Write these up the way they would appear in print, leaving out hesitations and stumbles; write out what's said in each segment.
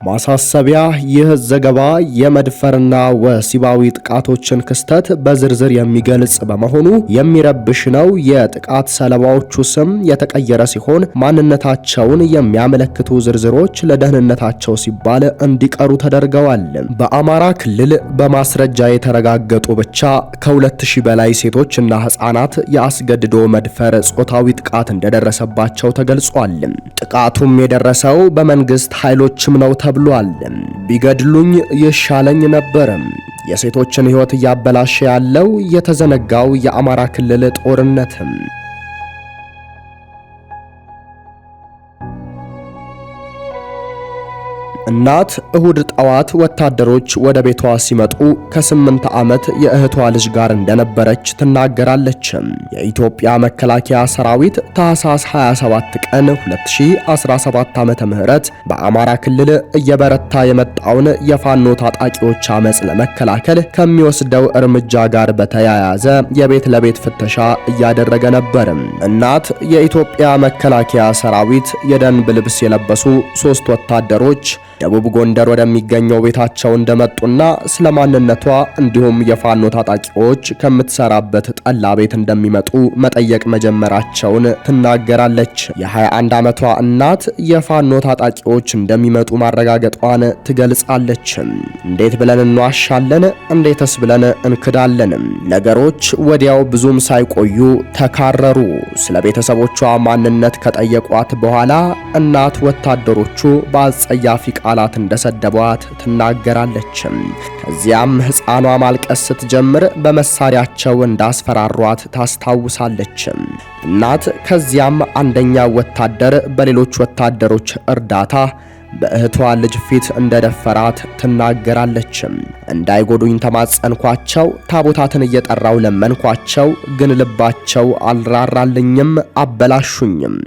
ማሳሰቢያ፣ ይህ ዘገባ የመድፈርና ወሲባዊ ጥቃቶችን ክስተት በዝርዝር የሚገልጽ በመሆኑ የሚረብሽ ነው። የጥቃት ሰለባዎቹ ስም የተቀየረ ሲሆን ማንነታቸውን የሚያመለክቱ ዝርዝሮች ለደህንነታቸው ሲባል እንዲቀሩ ተደርገዋል። በአማራ ክልል በማስረጃ የተረጋገጡ ብቻ ከ2000 በላይ ሴቶችና ህፃናት የአስገድዶ መድፈር ጾታዊ ጥቃት እንደደረሰባቸው ተገልጿል። ጥቃቱም የደረሰው በመንግስት ኃይሎችም ነው ተብሏል። ቢገድሉኝ ይሻለኝ ነበር። የሴቶችን ህይወት እያበላሸ ያለው የተዘነጋው የአማራ ክልል ጦርነትም እናት እሁድ ጠዋት ወታደሮች ወደ ቤቷ ሲመጡ ከ8 ዓመት የእህቷ ልጅ ጋር እንደነበረች ትናገራለች። የኢትዮጵያ መከላከያ ሰራዊት ታህሳስ 27 ቀን 2017 ዓመተ ምህረት በአማራ ክልል እየበረታ የመጣውን የፋኖ ታጣቂዎች አመጽ ለመከላከል ከሚወስደው እርምጃ ጋር በተያያዘ የቤት ለቤት ፍተሻ እያደረገ ነበር። እናት የኢትዮጵያ መከላከያ ሰራዊት የደንብ ልብስ የለበሱ 3 ወታደሮች ደቡብ ጎንደር ወደሚገኘው ቤታቸው እንደመጡና ስለማንነቷ እንዲሁም የፋኖ ታጣቂዎች ከምትሰራበት ጠላ ቤት እንደሚመጡ መጠየቅ መጀመራቸውን ትናገራለች። የ21 ዓመቷ እናት የፋኖ ታጣቂዎች እንደሚመጡ ማረጋገጧን ትገልጻለች። እንዴት ብለን እንዋሻለን? እንዴትስ ብለን እንክዳለን? ነገሮች ወዲያው ብዙም ሳይቆዩ ተካረሩ። ስለ ቤተሰቦቿ ማንነት ከጠየቋት በኋላ እናት ወታደሮቹ በአጸያፊ ቃላት እንደሰደቧት ትናገራለች። ከዚያም ሕፃኗ ማልቀስ ስትጀምር በመሳሪያቸው እንዳስፈራሯት ታስታውሳለች። እናት ከዚያም አንደኛው ወታደር በሌሎች ወታደሮች እርዳታ በእህቷ ልጅ ፊት እንደደፈራት ትናገራለች። እንዳይጎዱኝ ተማጸንኳቸው፣ ታቦታትን እየጠራው ለመንኳቸው፣ ግን ልባቸው አልራራልኝም፣ አበላሹኝም።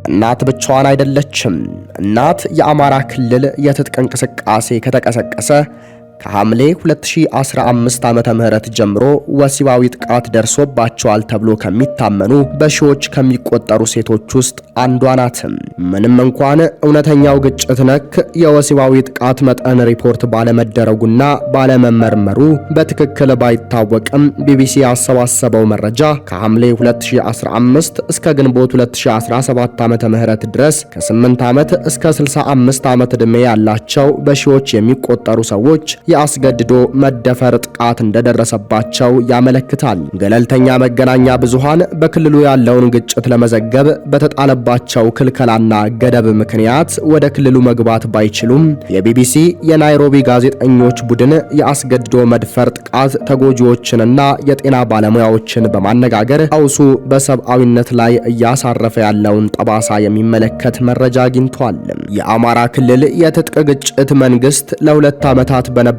እናት ብቻዋን አይደለችም። እናት የአማራ ክልል የትጥቅ እንቅስቃሴ ከተቀሰቀሰ ከሐምሌ 2015 ዓመተ ምህረት ጀምሮ ወሲባዊ ጥቃት ደርሶባቸዋል ተብሎ ከሚታመኑ በሺዎች ከሚቆጠሩ ሴቶች ውስጥ አንዷ ናት። ምንም እንኳን እውነተኛው ግጭት ነክ የወሲባዊ ጥቃት መጠን ሪፖርት ባለመደረጉና ባለመመርመሩ በትክክል ባይታወቅም ቢቢሲ ያሰባሰበው መረጃ ከሐምሌ 2015 እስከ ግንቦት 2017 ዓመተ ምህረት ድረስ ከ8 ዓመት እስከ 65 ዓመት ዕድሜ ያላቸው በሺዎች የሚቆጠሩ ሰዎች የአስገድዶ መደፈር ጥቃት እንደደረሰባቸው ያመለክታል። ገለልተኛ መገናኛ ብዙሃን በክልሉ ያለውን ግጭት ለመዘገብ በተጣለባቸው ክልከላና ገደብ ምክንያት ወደ ክልሉ መግባት ባይችሉም የቢቢሲ የናይሮቢ ጋዜጠኞች ቡድን የአስገድዶ መድፈር ጥቃት ተጎጂዎችንና የጤና ባለሙያዎችን በማነጋገር ቀውሱ በሰብአዊነት ላይ እያሳረፈ ያለውን ጠባሳ የሚመለከት መረጃ አግኝቷል። የአማራ ክልል የትጥቅ ግጭት መንግስት ለ2 ዓመታት በነበረው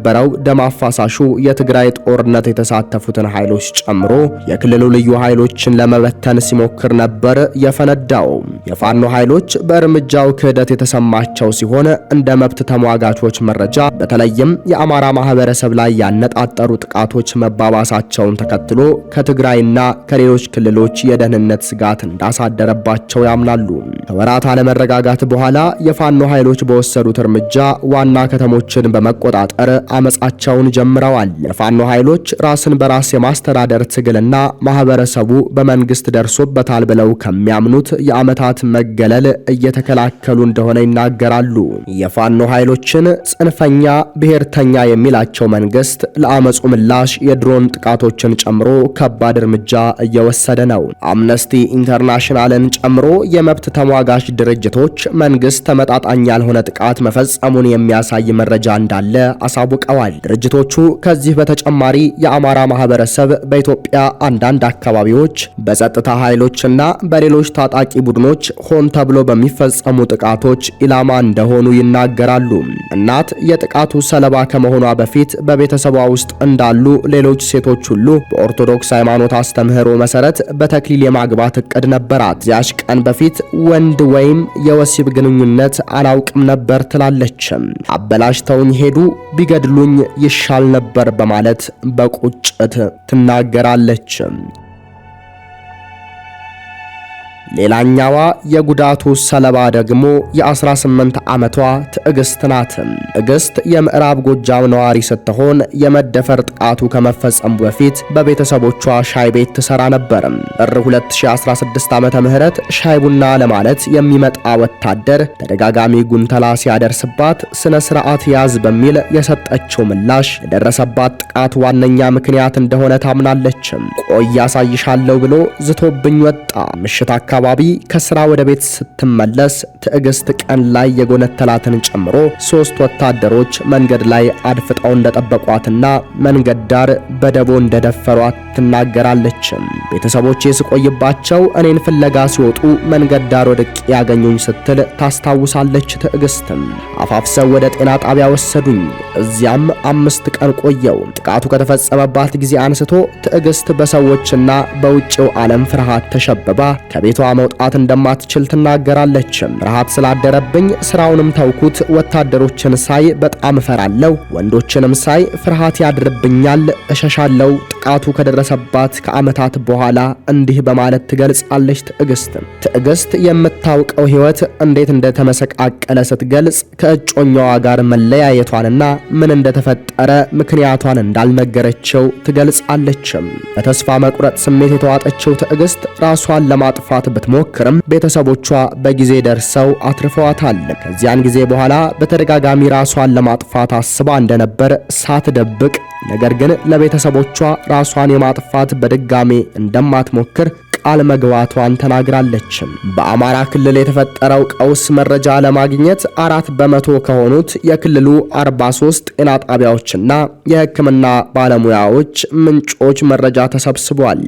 ደም አፋሳሹ የትግራይ ጦርነት የተሳተፉትን ኃይሎች ጨምሮ የክልሉ ልዩ ኃይሎችን ለመበተን ሲሞክር ነበር የፈነዳው። የፋኖ ኃይሎች በእርምጃው ክህደት የተሰማቸው ሲሆን እንደ መብት ተሟጋቾች መረጃ በተለይም የአማራ ማህበረሰብ ላይ ያነጣጠሩ ጥቃቶች መባባሳቸውን ተከትሎ ከትግራይና ከሌሎች ክልሎች የደህንነት ስጋት እንዳሳደረባቸው ያምናሉ። ከወራት አለመረጋጋት በኋላ የፋኖ ኃይሎች በወሰዱት እርምጃ ዋና ከተሞችን በመቆጣጠር አመጻቸውን ጀምረዋል። የፋኖ ኃይሎች ራስን በራስ የማስተዳደር ትግልና ማህበረሰቡ በመንግስት ደርሶበታል ብለው ከሚያምኑት የአመታት መገለል እየተከላከሉ እንደሆነ ይናገራሉ። የፋኖ ኃይሎችን ጽንፈኛ ብሔርተኛ የሚላቸው መንግስት ለአመጹ ምላሽ የድሮን ጥቃቶችን ጨምሮ ከባድ እርምጃ እየወሰደ ነው። አምነስቲ ኢንተርናሽናልን ጨምሮ የመብት ተሟጋች ድርጅቶች መንግስት ተመጣጣኝ ያልሆነ ጥቃት መፈጸሙን የሚያሳይ መረጃ እንዳለ አሳውቀዋል። ድርጅቶቹ ከዚህ በተጨማሪ የአማራ ማህበረሰብ በኢትዮጵያ አንዳንድ አካባቢዎች በጸጥታ ኃይሎችና በሌሎች ታጣቂ ቡድኖች ሆን ተብሎ በሚፈጸሙ ጥቃቶች ኢላማ እንደሆኑ ይናገራሉ። እናት የጥቃቱ ሰለባ ከመሆኗ በፊት በቤተሰቧ ውስጥ እንዳሉ ሌሎች ሴቶች ሁሉ በኦርቶዶክስ ሃይማኖት አስተምህሮ መሰረት በተክሊል የማግባት እቅድ ነበራት። ያሽ ቀን በፊት ወንድ ወይም የወሲብ ግንኙነት አላውቅም ነበር ትላለች። አበላሽተውኝ ሄዱ፣ ቢገድሉኝ ይሻል ነበር በማለት በቁጭት ትናገራለች። ሌላኛዋ የጉዳቱ ሰለባ ደግሞ የ18 ዓመቷ ትዕግስት ናት። ትዕግስት የምዕራብ ጎጃም ነዋሪ ስትሆን የመደፈር ጥቃቱ ከመፈጸሙ በፊት በቤተሰቦቿ ሻይ ቤት ትሰራ ነበር። ጥር 2016 ዓመተ ምህረት ሻይ ቡና ለማለት የሚመጣ ወታደር ተደጋጋሚ ጉንተላ ሲያደርስባት ስነ ስርዓት ያዝ በሚል የሰጠችው ምላሽ የደረሰባት ጥቃት ዋነኛ ምክንያት እንደሆነ ታምናለች። ቆይ ያሳይሻለሁ ብሎ ዝቶብኝ ወጣ። ምሽት አካባቢ ከስራ ወደ ቤት ስትመለስ ትዕግስት ቀን ላይ የጎነተላትን ጨምሮ 3 ወታደሮች መንገድ ላይ አድፍጠው እንደጠበቋትና መንገድ ዳር በደቦ እንደደፈሯት ትናገራለች። ቤተሰቦቼ ስቆይባቸው እኔን ፍለጋ ሲወጡ መንገድ ዳር ወድቄ ያገኙኝ ስትል ታስታውሳለች። ትዕግስትም አፋፍሰው ወደ ጤና ጣቢያ ወሰዱኝ። እዚያም 5 ቀን ቆየው። ጥቃቱ ከተፈጸመባት ጊዜ አንስቶ ትዕግስት በሰዎችና በውጭው ዓለም ፍርሃት ተሸብባ ከቤቷ መውጣት እንደማትችል ትናገራለች። ፍርሃት ስላደረብኝ ስራውንም ተውኩት። ወታደሮችን ሳይ በጣም እፈራለሁ። ወንዶችንም ሳይ ፍርሃት ያድርብኛል፣ እሸሻለሁ። ጥቃቱ ከደረሰባት ከዓመታት በኋላ እንዲህ በማለት ትገልጻለች። ትዕግስት የምታውቀው ህይወት እንዴት እንደተመሰቃቀለ ስትገልጽ ከእጮኛዋ ጋር መለያየቷንና ምን እንደተፈጠረ ምክንያቷን እንዳልነገረችው ትገልጻለች። በተስፋ መቁረጥ ስሜት የተዋጠችው ትዕግስት ራሷን ለማጥፋት ብትሞክርም ቤተሰቦቿ በጊዜ ደርሰው አትርፈዋታል። ከዚያን ጊዜ በኋላ በተደጋጋሚ ራሷን ለማጥፋት አስባ እንደነበር ሳትደብቅ፣ ነገር ግን ለቤተሰቦቿ ራሷን የማጥፋት በድጋሜ እንደማትሞክር ቃል መግባቷን ተናግራለች። በአማራ ክልል የተፈጠረው ቀውስ መረጃ ለማግኘት 4% ከሆኑት የክልሉ 43 ጤና ጣቢያዎችና የሕክምና ባለሙያዎች ምንጮች መረጃ ተሰብስቧል።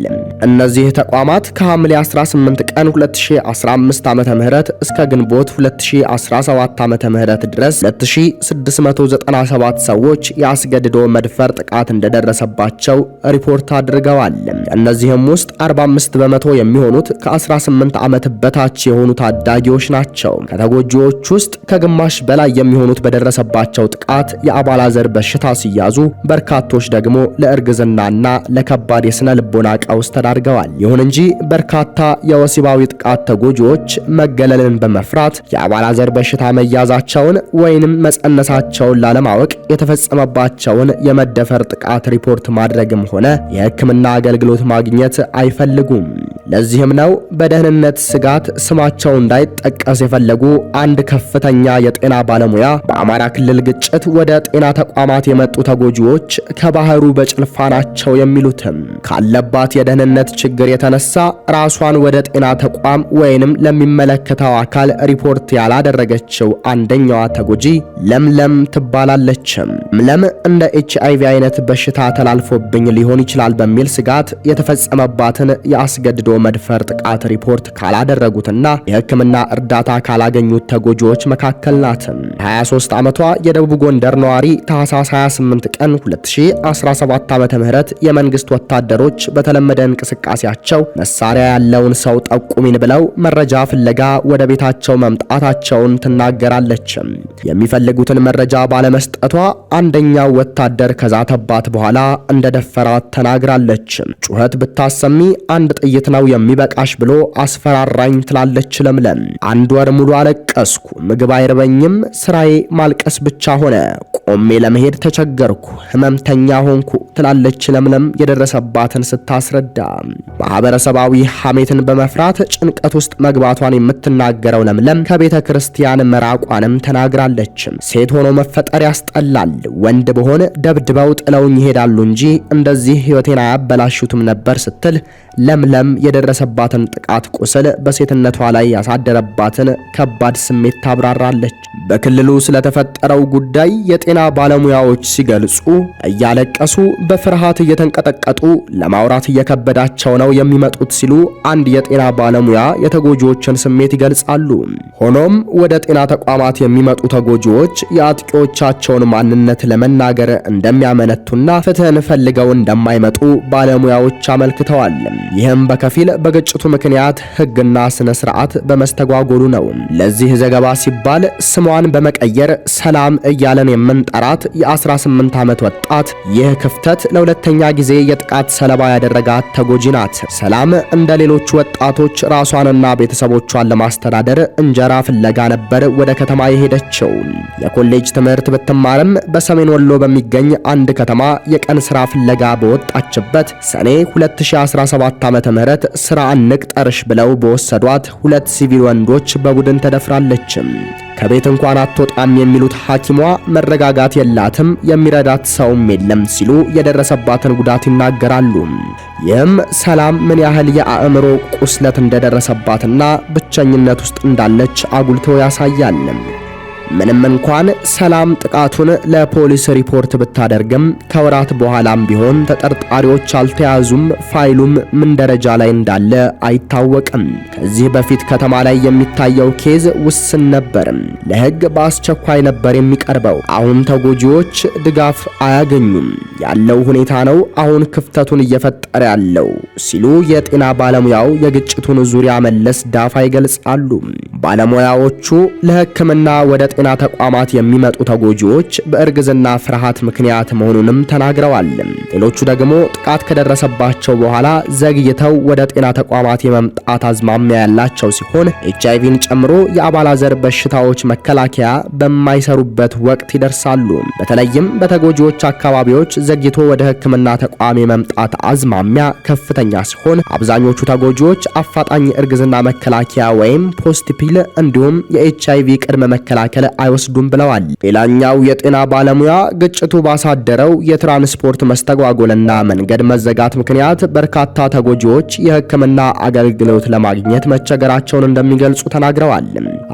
እነዚህ ተቋማት ከሐምሌ 18 ቀን 2015 ዓመተ ምህረት እስከ ግንቦት 2017 ዓመተ ምህረት ድረስ 2697 ሰዎች የአስገድዶ መድፈር ጥቃት እንደደረሰባቸው ሪፖርት አድርገዋል። እነዚህም ውስጥ 45% የሚሆኑት ከ18 ዓመት በታች የሆኑ ታዳጊዎች ናቸው። ከተጎጂዎች ውስጥ ከግማሽ በላይ የሚሆኑት በደረሰባቸው ጥቃት የአባላዘር በሽታ ሲያዙ፣ በርካቶች ደግሞ ለእርግዝናና ለከባድ የስነ ልቦና ቀውስ ተዳርገዋል። ይሁን እንጂ በርካታ የወሲባዊ ጥቃት ተጎጂዎች መገለልን በመፍራት የአባላዘር በሽታ መያዛቸውን ወይንም መጸነሳቸውን ላለማወቅ የተፈጸመባቸውን የመደፈር ጥቃት ሪፖርት ማድረግም ሆነ የሕክምና አገልግሎት ማግኘት አይፈልጉም። ለዚህም ነው በደህንነት ስጋት ስማቸው እንዳይጠቀስ የፈለጉ አንድ ከፍተኛ የጤና ባለሙያ በአማራ ክልል ግጭት ወደ ጤና ተቋማት የመጡ ተጎጂዎች ከባህሩ በጭልፋ ናቸው የሚሉትም። ካለባት የደህንነት ችግር የተነሳ ራሷን ወደ ጤና ተቋም ወይንም ለሚመለከተው አካል ሪፖርት ያላደረገችው አንደኛዋ ተጎጂ ለምለም ትባላለች። ለምለም እንደ HIV አይነት በሽታ ተላልፎብኝ ሊሆን ይችላል በሚል ስጋት የተፈጸመባትን የአስገድዶ መድፈር ጥቃት ሪፖርት ካላደረጉትና የሕክምና እርዳታ ካላገኙት ተጎጂዎች መካከል ናት። 23 ዓመቷ የደቡብ ጎንደር ነዋሪ ታህሳስ 28 ቀን 2017 ዓመተ ምህረት የመንግስት ወታደሮች በተለመደ እንቅስቃሴያቸው መሳሪያ ያለውን ሰው ጠቁሚን ብለው መረጃ ፍለጋ ወደ ቤታቸው መምጣታቸውን ትናገራለች። የሚፈልጉትን መረጃ ባለመስጠቷ አንደኛው ወታደር ከዛተባት በኋላ እንደደፈራት ተናግራለች። ጩኸት ብታሰሚ አንድ ጥይት ነው የሚበቃሽ ብሎ አስፈራራኝ ትላለች ለምለም። 1 ወር ሙሉ አለቀስኩ። ምግብ አይርበኝም። ስራዬ ማልቀስ ብቻ ሆነ። ቆሜ ለመሄድ ተቸገርኩ። ህመምተኛ ሆንኩ ትላለች ለምለም የደረሰባትን ስታስረዳ። ማህበረሰባዊ ሐሜትን በመፍራት ጭንቀት ውስጥ መግባቷን የምትናገረው ለምለም ከቤተ ክርስቲያን መራቋንም ተናግራለች። ሴት ሆኖ መፈጠር ያስጠላል። ወንድ በሆነ ደብድበው ጥለውኝ ይሄዳሉ እንጂ እንደዚህ ህይወቴን አያበላሹትም ነበር ስትል ለምለም የደረሰባትን ጥቃት ቁስል በሴትነቷ ላይ ያሳደረባትን ከባድ ስሜት ታብራራለች። በክልሉ ስለተፈጠረው ጉዳይ የጤና ባለሙያዎች ሲገልጹ እያለቀሱ በፍርሃት እየተንቀጠቀጡ ለማውራት እየከበዳቸው ነው የሚመጡት ሲሉ አንድ የጤና ባለሙያ የተጎጂዎችን ስሜት ይገልጻሉ። ሆኖም ወደ ጤና ተቋማት የሚመጡ ተጎጂዎች የአጥቂዎቻቸውን ማንነት ለመናገር እንደሚያመነቱና ፍትህን ፈልገው እንደማይመጡ ባለሙያዎች አመልክተዋል። ይህም በከፊል በሚል በግጭቱ ምክንያት ሕግና ስነ ስርዓት በመስተጓጎሉ ነው። ለዚህ ዘገባ ሲባል ስሟን በመቀየር ሰላም እያለን የምንጠራት የ18 ዓመት ወጣት ይህ ክፍተት ለሁለተኛ ጊዜ የጥቃት ሰለባ ያደረጋት ተጎጂ ናት። ሰላም እንደ ሌሎቹ ወጣቶች ራሷንና ቤተሰቦቿን ለማስተዳደር እንጀራ ፍለጋ ነበር ወደ ከተማ የሄደችው። የኮሌጅ ትምህርት ብትማርም በሰሜን ወሎ በሚገኝ አንድ ከተማ የቀን ስራ ፍለጋ በወጣችበት ሰኔ 2017 ዓመተ ምህረት ስራ እንቅጠርሽ ብለው በወሰዷት ሁለት ሲቪል ወንዶች በቡድን ተደፍራለች። ከቤት እንኳን አትወጣም የሚሉት ሐኪሟ መረጋጋት የላትም፣ የሚረዳት ሰውም የለም ሲሉ የደረሰባትን ጉዳት ይናገራሉ። ይህም ሰላም ምን ያህል የአእምሮ ቁስለት እንደደረሰባትና ብቸኝነት ውስጥ እንዳለች አጉልቶ ያሳያል። ምንም እንኳን ሰላም ጥቃቱን ለፖሊስ ሪፖርት ብታደርግም ከወራት በኋላም ቢሆን ተጠርጣሪዎች አልተያዙም፣ ፋይሉም ምን ደረጃ ላይ እንዳለ አይታወቅም። ከዚህ በፊት ከተማ ላይ የሚታየው ኬዝ ውስን ነበር፣ ለሕግ በአስቸኳይ ነበር የሚቀርበው። አሁን ተጎጂዎች ድጋፍ አያገኙም፣ ያለው ሁኔታ ነው አሁን ክፍተቱን እየፈጠረ ያለው ሲሉ የጤና ባለሙያው የግጭቱን ዙሪያ መለስ ዳፋ ይገልጻሉ። ባለሙያዎቹ ለሕክምና ወደ ጤና ተቋማት የሚመጡ ተጎጂዎች በእርግዝና ፍርሃት ምክንያት መሆኑንም ተናግረዋል። ሌሎቹ ደግሞ ጥቃት ከደረሰባቸው በኋላ ዘግይተው ወደ ጤና ተቋማት የመምጣት አዝማሚያ ያላቸው ሲሆን ኤችአይቪን ጨምሮ የአባላዘር በሽታዎች መከላከያ በማይሰሩበት ወቅት ይደርሳሉ። በተለይም በተጎጂዎች አካባቢዎች ዘግይቶ ወደ ሕክምና ተቋም የመምጣት አዝማሚያ ከፍተኛ ሲሆን አብዛኞቹ ተጎጂዎች አፋጣኝ እርግዝና መከላከያ ወይም ፖስት ፒል እንዲሁም የኤችአይቪ ቅድመ መከላከል አይወስዱም ብለዋል። ሌላኛው የጤና ባለሙያ ግጭቱ ባሳደረው የትራንስፖርት መስተጓጎልና መንገድ መዘጋት ምክንያት በርካታ ተጎጂዎች የሕክምና አገልግሎት ለማግኘት መቸገራቸውን እንደሚገልጹ ተናግረዋል።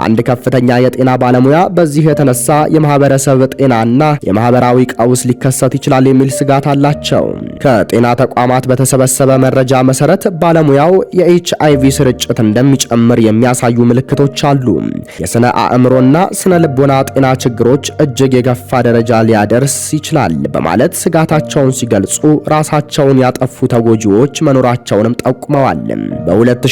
አንድ ከፍተኛ የጤና ባለሙያ በዚህ የተነሳ የማህበረሰብ ጤናና የማህበራዊ ቀውስ ሊከሰት ይችላል የሚል ስጋት አላቸው። ከጤና ተቋማት በተሰበሰበ መረጃ መሰረት ባለሙያው የኤችአይቪ ስርጭት እንደሚጨምር የሚያሳዩ ምልክቶች አሉ። የስነ አእምሮና ስነ ልቦና ጤና ችግሮች እጅግ የገፋ ደረጃ ሊያደርስ ይችላል በማለት ስጋታቸውን ሲገልጹ ራሳቸውን ያጠፉ ተጎጂዎች መኖራቸውንም ጠቁመዋል። በ2015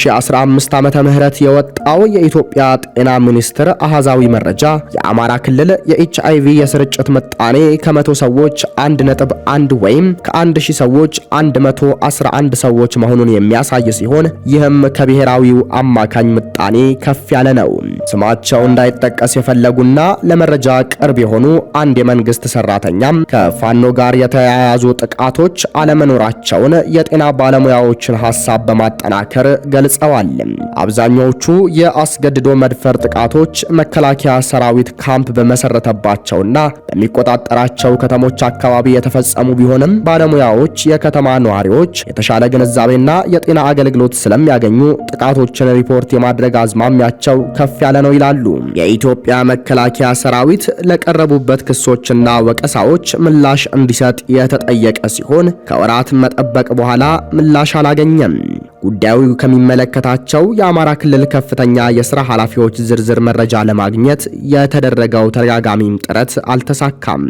ዓመተ ምህረት የወጣው የኢትዮጵያ ጤና ሚኒስቴር አሃዛዊ መረጃ የአማራ ክልል የኤችአይቪ የስርጭት ምጣኔ ከ100 ሰዎች 1.1 ወይም ከ1000 ሰዎች 111 ሰዎች መሆኑን የሚያሳይ ሲሆን ይህም ከብሔራዊው አማካኝ ምጣኔ ከፍ ያለ ነው። ስማቸው እንዳይጠቀስ የፈለጉና ለመረጃ ቅርብ የሆኑ አንድ የመንግስት ሰራተኛም ከፋኖ ጋር የተያያዙ ጥቃቶች አለመኖራቸውን የጤና ባለሙያዎችን ሐሳብ በማጠናከር ገልጸዋል። አብዛኛዎቹ የአስገድዶ መድፈር ጥቃቶች መከላከያ ሰራዊት ካምፕ በመሰረተባቸውና በሚቆጣጠራቸው ከተሞች አካባቢ የተፈጸሙ ቢሆንም ባለሙያዎች የከተማ ነዋሪዎች የተሻለ ግንዛቤና የጤና አገልግሎት ስለሚያገኙ ጥቃቶችን ሪፖርት የማድረግ አዝማሚያቸው ከፍ ያለ ነው ይላሉ። የኢትዮጵያ መከላከያ ሰራዊት ለቀረቡበት ክሶችና ወቀሳዎች ምላሽ እንዲሰጥ የተጠየቀ ሲሆን ከወራት መጠበቅ በኋላ ምላሽ አላገኘም። ጉዳዩ ከሚመለከታቸው የአማራ ክልል ከፍተኛ የሥራ ኃላፊዎች ዝርዝር መረጃ ለማግኘት የተደረገው ተደጋጋሚም ጥረት አልተሳካም።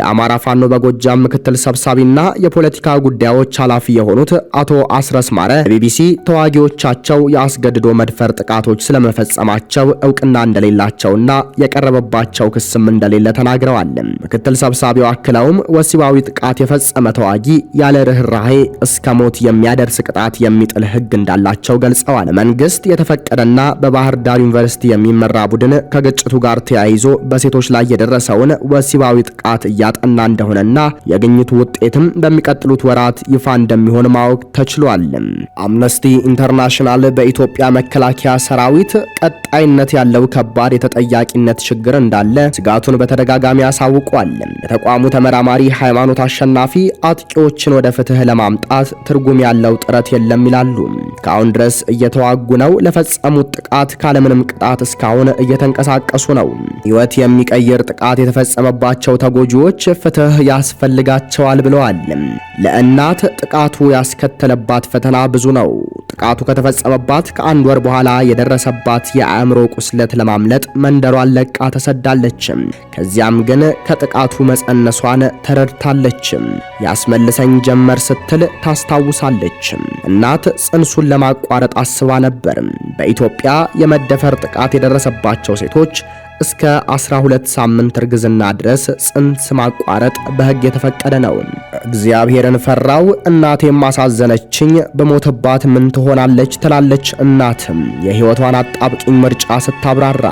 የአማራ ፋኖ በጎጃም ምክትል ሰብሳቢና የፖለቲካ ጉዳዮች ኃላፊ የሆኑት አቶ አስረስ ማረ ቢቢሲ ተዋጊዎቻቸው የአስገድዶ መድፈር ጥቃቶች ስለመፈጸማቸው እውቅና እንደሌላቸውና የቀረበባቸው ክስም እንደሌለ ተናግረዋል። ምክትል ሰብሳቢው አክለውም ወሲባዊ ጥቃት የፈጸመ ተዋጊ ያለ ርህራሄ እስከ ሞት የሚያደርስ ቅጣት የሚጥል ሕግ እንዳላቸው ገልጸዋል። መንግስት የተፈቀደና በባህር ዳር ዩኒቨርሲቲ የሚመራ ቡድን ከግጭቱ ጋር ተያይዞ በሴቶች ላይ የደረሰውን ወሲባዊ ጥቃት እያጠና እንደሆነና የግኝቱ ውጤትም በሚቀጥሉት ወራት ይፋ እንደሚሆን ማወቅ ተችሏል። አምነስቲ ኢንተርናሽናል በኢትዮጵያ መከላከያ ሰራዊት ቀጣይነት ያለው ከባድ የተጠያቂነት ችግር እንዳለ ስጋቱን በተደጋጋሚ አሳውቋል። የተቋሙ ተመራማሪ ሃይማኖት አሸናፊ አጥቂዎችን ወደ ፍትህ ለማምጣት ትርጉም ያለው ጥረት የለም ይላሉ። ከአሁን ድረስ እየተዋጉ ነው። ለፈጸሙት ጥቃት ካለምንም ቅጣት እስካሁን እየተንቀሳቀሱ ነው። ሕይወት የሚቀይር ጥቃት የተፈጸመባቸው ተጎጂዎች ፍትህ ያስፈልጋቸዋል ብለዋል። ለእናት ጥቃቱ ያስከተለባት ፈተና ብዙ ነው። ጥቃቱ ከተፈጸመባት ከአንድ ወር በኋላ የደረሰባት የአእምሮ ቁስለት ለማምለጥ መንደሯን ለቃ ተሰዳለች። ከዚያም ግን ከጥቃቱ መጸነሷን ተረድታለች። ያስመልሰኝ ጀመር ስትል ታስታውሳለች። እናት ጽንሱን ለማቋረጥ አስባ ነበር። በኢትዮጵያ የመደፈር ጥቃት የደረሰባቸው ሴቶች እስከ 12 ሳምንት እርግዝና ድረስ ጽንስ ማቋረጥ በሕግ የተፈቀደ ነው። እግዚአብሔርን ፈራው፣ እናቴም አሳዘነችኝ፣ በሞተባት ምን ትሆናለች ትላለች እናትም የሕይወቷን አጣብቂኝ ምርጫ ስታብራራ።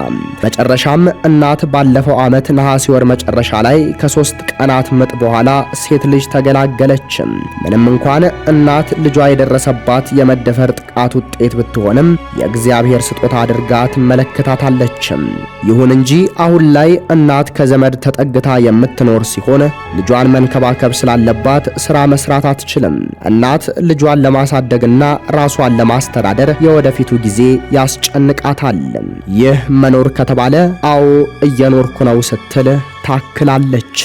መጨረሻም እናት ባለፈው ዓመት ነሐሴ ወር መጨረሻ ላይ ከ3 ቀናት ምጥ በኋላ ሴት ልጅ ተገላገለች። ምንም እንኳን እናት ልጇ የደረሰባት የመደፈር ጥቃት ውጤት ብትሆንም የእግዚአብሔር ስጦታ አድርጋ ትመለከታታለች። ይሁን እንጂ አሁን ላይ እናት ከዘመድ ተጠግታ የምትኖር ሲሆን ልጇን መንከባከብ ስላለባት ስራ መስራት አትችልም። እናት ልጇን ለማሳደግና ራሷን ለማስተዳደር የወደፊቱ ጊዜ ያስጨንቃታል። ይህ መኖር ከተባለ አዎ እየኖርኩ ነው ስትል ታክላለች።